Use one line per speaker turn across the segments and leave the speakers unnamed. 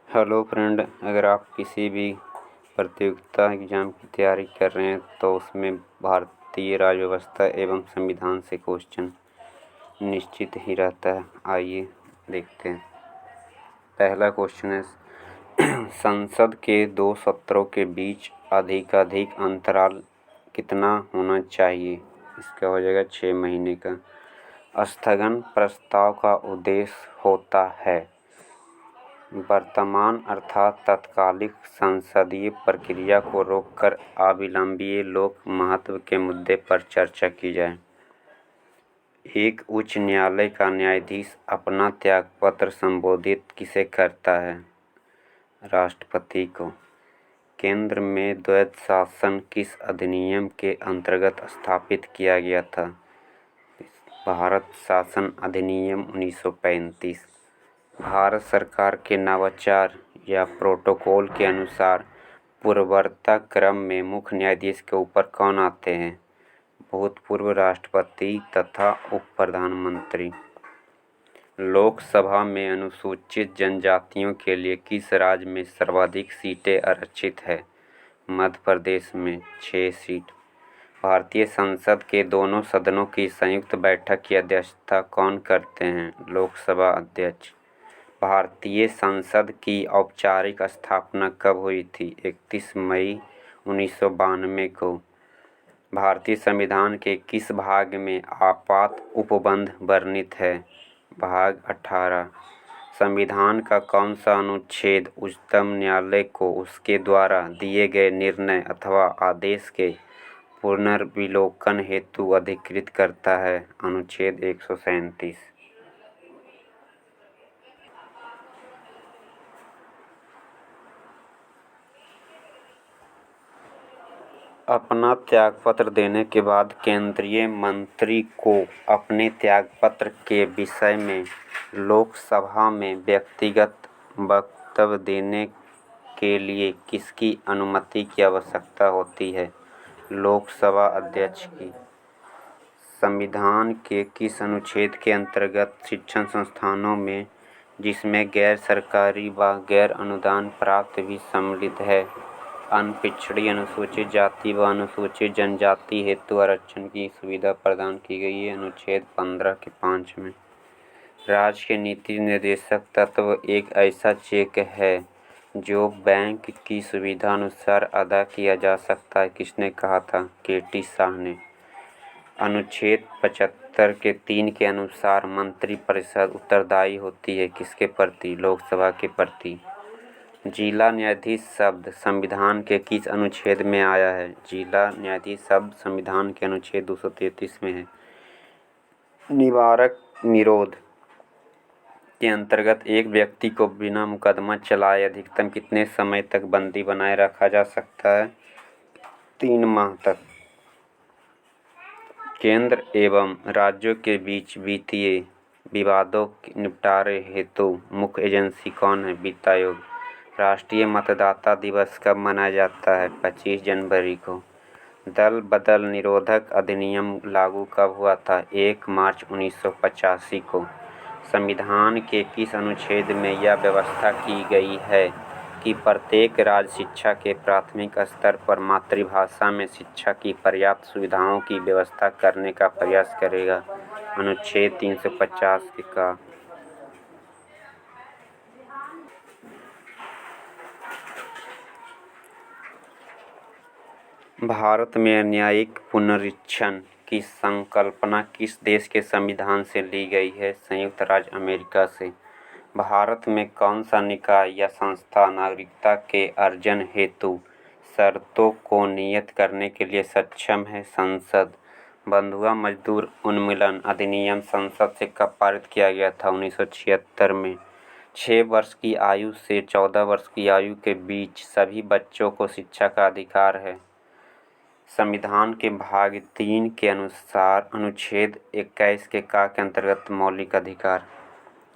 Hello friend, अगर आप किसी भी प्रतियोगिता एग्ज़ाम की तैयारी कर रहे हैं तो उसमें भारतीय राज्य व्यवस्था एवं संविधान से क्वेश्चन निश्चित ही रहता है। आइए देखते हैं। पहला क्वेश्चन है, संसद के 2 सत्रों के बीच अधिकाधिक अंतराल कितना होना चाहिए? इसका हो जाएगा 6 महीने का। स्थगन प्रस्ताव का उद्देश्य होता है वर्तमान अर्थात तत्कालिक संसदीय प्रक्रिया को रोककर अविलंबीय लोक महत्व के मुद्दे पर चर्चा की जाए। एक उच्च न्यायालय का न्यायाधीश अपना त्यागपत्र संबोधित किसे करता है? राष्ट्रपति को। केंद्र में द्वैध शासन किस अधिनियम के अंतर्गत स्थापित किया गया था? भारत शासन अधिनियम 1935। भारत सरकार के नवाचार या प्रोटोकॉल के अनुसार पूर्ववर्ती क्रम में मुख्य न्यायाधीश के ऊपर कौन आते हैं? भूतपूर्व राष्ट्रपति तथा उप प्रधानमंत्री। लोकसभा में अनुसूचित जनजातियों के लिए किस राज्य में सर्वाधिक सीटें आरक्षित है? मध्य प्रदेश में 6 सीट। भारतीय संसद के दोनों सदनों की संयुक्त बैठक की अध्यक्षता कौन करते हैं? लोकसभा अध्यक्ष। भारतीय संसद की औपचारिक स्थापना कब हुई थी? 31 मई 1992 को। भारतीय संविधान के किस भाग में आपात उपबंध वर्णित है? भाग 18। संविधान का कौन सा अनुच्छेद उच्चतम न्यायालय को उसके द्वारा दिए गए निर्णय अथवा आदेश के पुनर्विलोकन हेतु अधिकृत करता है? अनुच्छेद 137। अपना त्यागपत्र देने के बाद केंद्रीय मंत्री को अपने त्यागपत्र के विषय में लोकसभा में व्यक्तिगत वक्तव्य देने के लिए किसकी अनुमति की आवश्यकता होती है? लोकसभा अध्यक्ष की। संविधान के किस अनुच्छेद के अंतर्गत शिक्षण संस्थानों में, जिसमें गैर सरकारी व गैर अनुदान प्राप्त भी सम्मिलित है, अनपिछड़ी अनुसूचित जाति व अनुसूचित जनजाति हेतु आरक्षण की सुविधा प्रदान की गई है? अनुच्छेद 15 के 5 में। राज्य के नीति निर्देशक तत्व एक ऐसा चेक है जो बैंक की सुविधा अनुसार अदा किया जा सकता है, किसने कहा था? के.टी. शाह ने। अनुच्छेद 75 के 3 के अनुसार मंत्रिपरिषद उत्तरदायी होती है किसके प्रति? लोकसभा के प्रति। जिला न्यायाधीश शब्द संविधान के किस अनुच्छेद में आया है? जिला न्यायाधीश शब्द संविधान के अनुच्छेद 233 में है। निवारक निरोध के अंतर्गत एक व्यक्ति को बिना मुकदमा चलाए अधिकतम कितने समय तक बंदी बनाए रखा जा सकता है? 3 माह तक। केंद्र एवं राज्यों के बीच वित्तीय विवादों के निपटारे हेतु मुख्य एजेंसी कौन है? वित्त आयोग। राष्ट्रीय मतदाता दिवस कब मनाया जाता है? 25 जनवरी को। दल बदल निरोधक अधिनियम लागू कब हुआ था? 1 मार्च 1985 को। संविधान के किस अनुच्छेद में यह व्यवस्था की गई है कि प्रत्येक राज्य शिक्षा के प्राथमिक स्तर पर मातृभाषा में शिक्षा की पर्याप्त सुविधाओं की व्यवस्था करने का प्रयास करेगा? अनुच्छेद 350 का। भारत में न्यायिक पुनरीक्षण की संकल्पना किस देश के संविधान से ली गई है? संयुक्त राज्य अमेरिका से। भारत में कौन सा निकाय या संस्था नागरिकता के अर्जन हेतु शर्तों को नियत करने के लिए सक्षम है? संसद। बंधुआ मजदूर उन्मूलन अधिनियम संसद से कब पारित किया गया था? 1976 में। 6 वर्ष की आयु से 14 वर्ष की आयु के बीच सभी बच्चों को शिक्षा का अधिकार है। संविधान के भाग 3 के अनुसार अनुच्छेद 21 के का के अंतर्गत मौलिक अधिकार।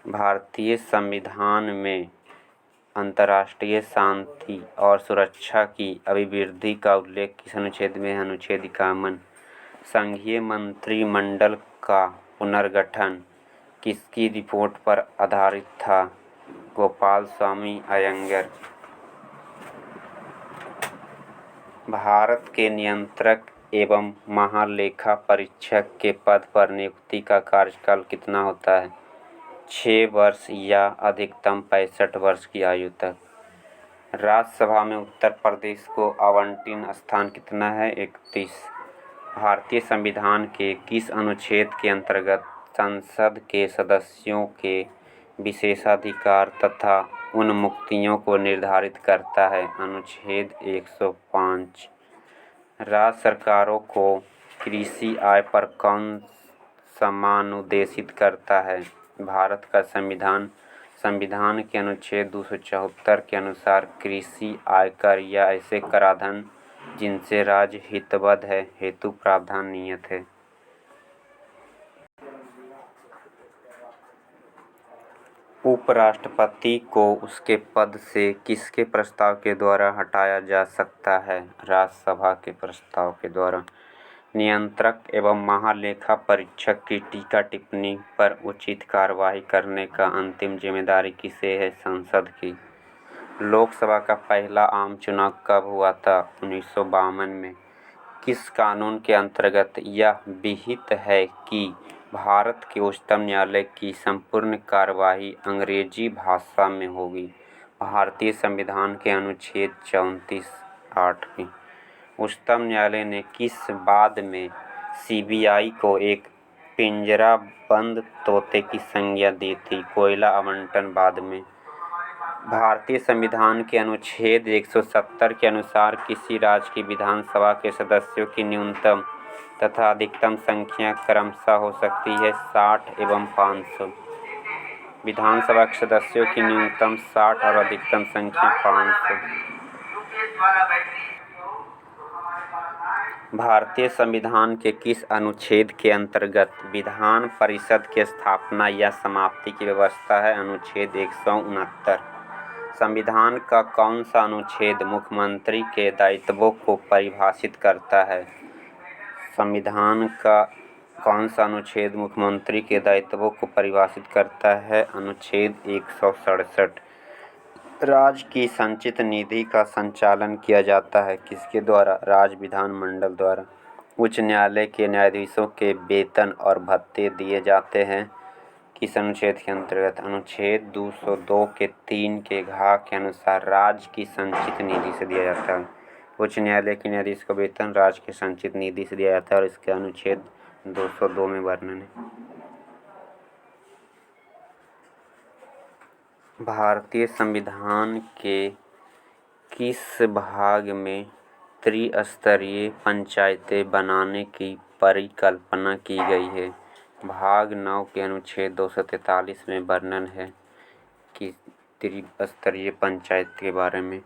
भारतीय संविधान में अंतर्राष्ट्रीय शांति और सुरक्षा की अभिवृद्धि का उल्लेख किस अनुच्छेद में है? अनुच्छेद 51। संघीय मंत्रिमंडल का पुनर्गठन किसकी रिपोर्ट पर आधारित था? गोपाल स्वामी अयंगर। भारत के नियंत्रक एवं महालेखा परीक्षक के पद पर नियुक्ति का कार्यकाल कितना होता है? 6 वर्ष या अधिकतम 65 वर्ष की आयु तक। राज्यसभा में उत्तर प्रदेश को आवंटन स्थान कितना है? 31। भारतीय संविधान के किस अनुच्छेद के अंतर्गत संसद के सदस्यों के विशेषाधिकार तथा उन्मुक्तियों को निर्धारित करता है? अनुच्छेद 105। राज्य सरकारों को कृषि आय पर कौन समानुदेशित करता है? भारत का संविधान के अनुच्छेद 274 के अनुसार कृषि आयकर या ऐसे कराधान जिनसे राज्य हितबद्ध है हेतु प्रावधान नियत है। उपराष्ट्रपति को उसके पद से किसके प्रस्ताव के द्वारा हटाया जा सकता है? राज्यसभा के प्रस्ताव के द्वारा। नियंत्रक एवं महालेखा परीक्षक की टीका टिप्पणी पर उचित कार्रवाई करने का अंतिम जिम्मेदारी किसे है? संसद की। लोकसभा का पहला आम चुनाव कब हुआ था? 1952 में। किस कानून के अंतर्गत यह विहित है कि भारत के उच्चतम न्यायालय की संपूर्ण कार्यवाही अंग्रेजी भाषा में होगी? भारतीय संविधान के अनुच्छेद 34(8) में। उच्चतम न्यायालय ने किस बाद में सीबीआई को एक पिंजराबंद तोते की संज्ञा दी थी? कोयला आवंटन बाद में। भारतीय संविधान के अनुच्छेद 170 के अनुसार किसी राज्य की विधानसभा के सदस्यों की न्यूनतम तथा अधिकतम संख्या क्रमशः हो सकती है 60 एवं 500। विधानसभा के सदस्यों की न्यूनतम 60 और अधिकतम संख्या 500। भारतीय संविधान के किस अनुच्छेद के अंतर्गत विधान परिषद की स्थापना या समाप्ति की व्यवस्था है? अनुच्छेद 169। संविधान का कौन सा अनुच्छेद मुख्यमंत्री के दायित्वों को परिभाषित करता है? संविधान का कौन सा अनुच्छेद मुख्यमंत्री के दायित्वों को परिभाषित करता है? अनुच्छेद 167। राज्य की संचित निधि का संचालन किया जाता है किसके द्वारा? राज्य विधानमंडल द्वारा। उच्च न्यायालय के न्यायाधीशों के वेतन और भत्ते दिए जाते हैं किस अनुच्छेद के अंतर्गत? अनुच्छेद 202 के 3 के घ के अनुसार राज्य की संचित निधि से दिया जाता है। उच्च न्यायालय के न्यायाधीश का वेतन राज्य की संचित निधि से दिया जाता है और इसके अनुच्छेद 202 में वर्णन है। भारतीय संविधान के किस भाग में त्रिस्तरीय पंचायतें बनाने की परिकल्पना की गई है? भाग 9 के अनुच्छेद 243 में वर्णन है कि त्रिस्तरीय पंचायत के बारे में।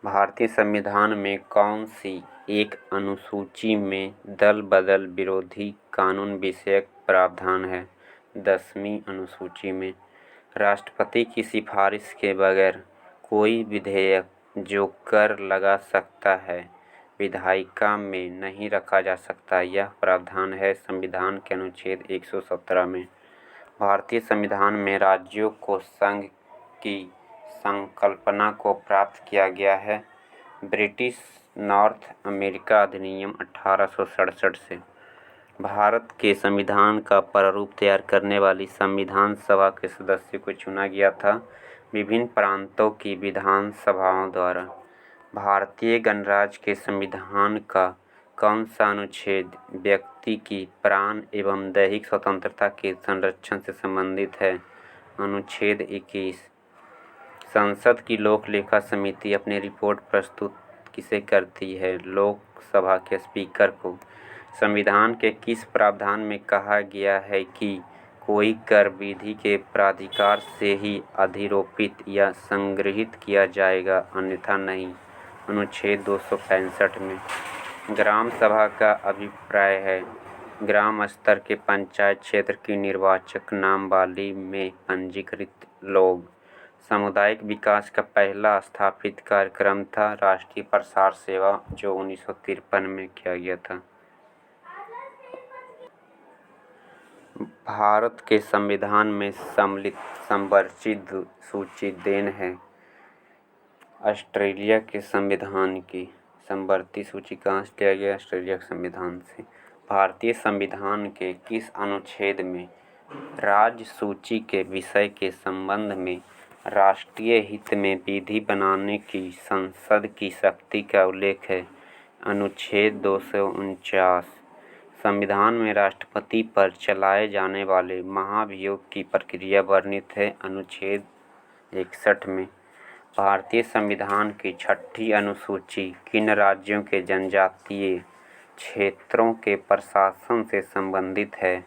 भारतीय संविधान में कौन सी एक अनुसूची में दल बदल विरोधी कानून विषयक प्रावधान है? 10वीं अनुसूची में। राष्ट्रपति की सिफारिश के बगैर कोई विधेयक जो कर लगा सकता है विधायिका में नहीं रखा जा सकता, यह प्रावधान है संविधान के अनुच्छेद 117 में। भारतीय संविधान में राज्यों को संघ की संकल्पना को प्राप्त किया गया है ब्रिटिश नॉर्थ अमेरिका अधिनियम 1867 से। भारत के संविधान का प्रारूप तैयार करने वाली संविधान सभा के सदस्यों को चुना गया था विभिन्न प्रांतों की विधानसभाओं द्वारा। भारतीय गणराज्य के संविधान का कौन सा अनुच्छेद व्यक्ति की प्राण एवं दैहिक स्वतंत्रता के संरक्षण से संबंधित है? अनुच्छेद 21। संसद की लोक लेखा समिति अपनी रिपोर्ट प्रस्तुत किसे करती है? लोकसभा के स्पीकर को। संविधान के किस प्रावधान में कहा गया है कि कोई कर विधि के प्राधिकार से ही अधिरोपित या संग्रहित किया जाएगा, अन्यथा नहीं? अनुच्छेद 265 में। ग्राम सभा का अभिप्राय है ग्राम स्तर के पंचायत क्षेत्र की निर्वाचक नामावली में पंजीकृत लोग। सामुदायिक विकास का पहला स्थापित कार्यक्रम था राष्ट्रीय प्रसार सेवा जो 1953 में किया गया था। भारत के संविधान में सम्मिलित संरचित सूची देन है। ऑस्ट्रेलिया के संविधान की संवर्ती सूची कहाँ से लिया गया? ऑस्ट्रेलिया के संविधान से। भारतीय संविधान के किस अनुच्छेद में राज्य सूची के विषय के संबंध में राष्ट्रीय हित में विधि बनाने की संसद की शक्ति का उल्लेख है? अनुच्छेद 249। संविधान में राष्ट्रपति पर चलाए जाने वाले महाभियोग की प्रक्रिया वर्णित है अनुच्छेद 61 में। भारतीय संविधान की 6ठी अनुसूची किन राज्यों के जनजातीय क्षेत्रों के प्रशासन से संबंधित है?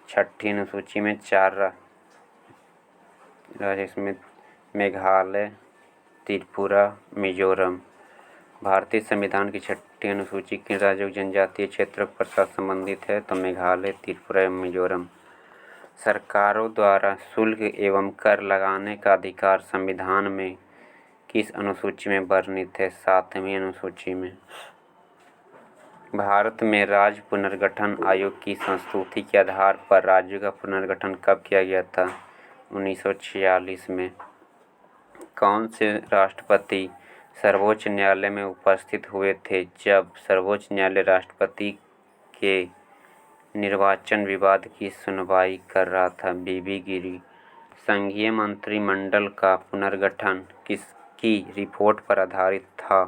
6ठी अनुसूची में 4 राज्य, इसमें मेघालय, त्रिपुरा, मिजोरम। भारतीय संविधान की 6ठी अनुसूची किन राज्यों के जनजातीय क्षेत्रों के प्रशासन संबंधित है? तो मेघालय, त्रिपुरा एवं मिजोरम। सरकारों द्वारा शुल्क एवं कर लगाने का अधिकार संविधान में किस अनुसूची में वर्णित है? 7वीं अनुसूची में। भारत में राज्य पुनर्गठन आयोग की संस्तुति के आधार पर राज्यों का पुनर्गठन कब किया गया था? 1946 में। कौन से राष्ट्रपति सर्वोच्च न्यायालय में उपस्थित हुए थे जब सर्वोच्च न्यायालय राष्ट्रपति के निर्वाचन विवाद की सुनवाई कर रहा था? बीबी गिरी। संघीय मंत्रिमंडल का पुनर्गठन किसकी रिपोर्ट पर आधारित था?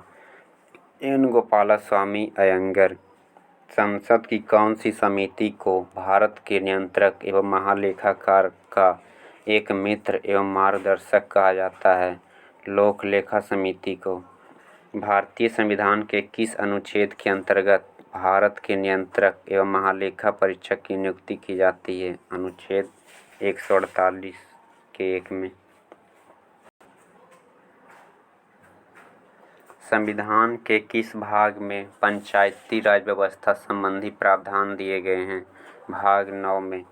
एन गोपालस्वामी अयंगर। संसद की कौन सी समिति को भारत के नियंत्रक एवं महालेखाकार का एक मित्र एवं मार्गदर्शक कहा जाता है? लोक लेखा समिति को। भारतीय संविधान के किस अनुच्छेद के अंतर्गत भारत के नियंत्रक एवं महालेखा परीक्षक की नियुक्ति की जाती है? अनुच्छेद 148 के 1 में। संविधान के किस भाग में पंचायती राज व्यवस्था संबंधी प्रावधान दिए गए हैं? भाग 9 में।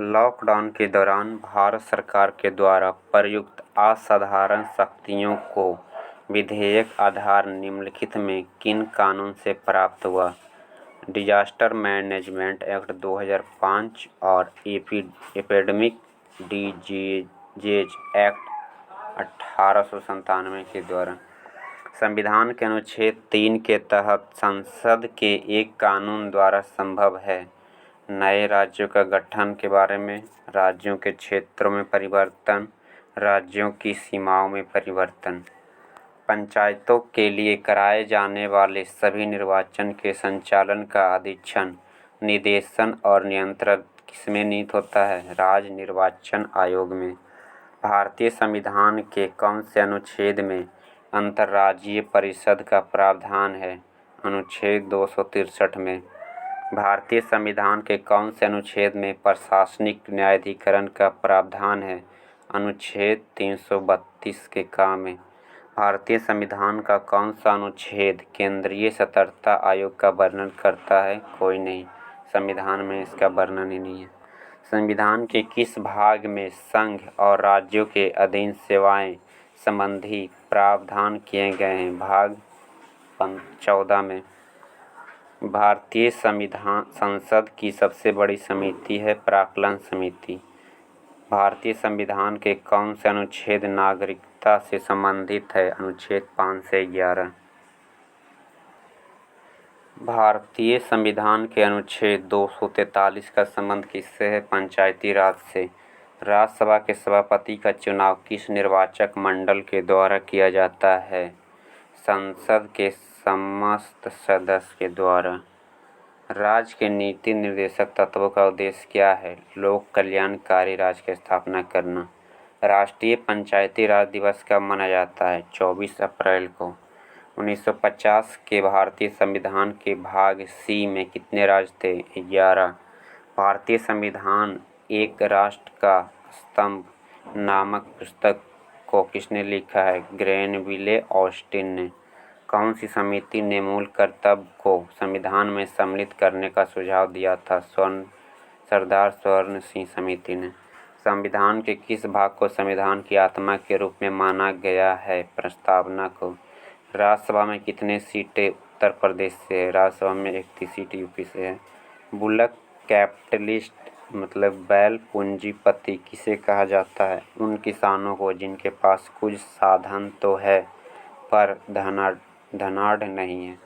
लॉकडाउन के दौरान भारत सरकार के द्वारा प्रयुक्त असाधारण शक्तियों को विधेयक आधार निम्नलिखित में किन कानून से प्राप्त हुआ? डिजास्टर मैनेजमेंट एक्ट 2005 और एपिडेमिक डिजीजेज एक्ट 1897 के द्वारा। संविधान के अनुच्छेद 3 के तहत संसद के एक कानून द्वारा संभव है नए राज्यों का गठन के बारे में, राज्यों के क्षेत्रों में परिवर्तन, राज्यों की सीमाओं में परिवर्तन। पंचायतों के लिए कराए जाने वाले सभी निर्वाचन के संचालन का अधीक्षण, निर्देशन और नियंत्रण किसमें निहित होता है? राज्य निर्वाचन आयोग में। भारतीय संविधान के कौन से अनुच्छेद में अंतर्राज्यीय परिषद का प्रावधान है? अनुच्छेद 263 में। भारतीय संविधान के कौन से अनुच्छेद में प्रशासनिक न्यायाधिकरण का प्रावधान है? अनुच्छेद 332 के का में। भारतीय संविधान का कौन सा अनुच्छेद केंद्रीय सतर्कता आयोग का वर्णन करता है? कोई नहीं, संविधान में इसका वर्णन ही नहीं है। संविधान के किस भाग में संघ और राज्यों के अधीन सेवाएं संबंधी प्रावधान किए गए हैं? भाग 14 में। भारतीय संसद की सबसे बड़ी समिति है प्राक्कलन समिति। भारतीय संविधान के कौन से अनुच्छेद नागरिकता से संबंधित है? अनुच्छेद 5 से 11। भारतीय संविधान के अनुच्छेद 243 का संबंध किससे है? पंचायती राज से। राज्यसभा के सभापति का चुनाव किस निर्वाचक मंडल के द्वारा किया जाता है? संसद के समस्त सदस्य के द्वारा। राज्य के नीति निर्देशक तत्वों का उद्देश्य क्या है? लोक कल्याणकारी राज्य की स्थापना करना। राष्ट्रीय पंचायती राज दिवस कब मनाया जाता है? 24 अप्रैल को। 1950 के भारतीय संविधान के भाग सी में कितने राज्य थे? 11। भारतीय संविधान एक राष्ट्र का स्तंभ नामक पुस्तक को किसने लिखा है? ग्रेनविले ऑस्टिन ने। कौन सी समिति ने मूल कर्तव्य को संविधान में सम्मिलित करने का सुझाव दिया था? सरदार स्वर्ण सिंह समिति ने। संविधान के किस भाग को संविधान की आत्मा के रूप में माना गया है? प्रस्तावना को। राज्यसभा में कितने सीटें उत्तर प्रदेश से है? राज्यसभा में 31 सीट यूपी से है। बुलक कैपिटलिस्ट मतलब बैल पूंजीपति किसे कहा जाता है? उन किसानों को जिनके पास कुछ साधन तो है पर धनाढ़ नहीं है।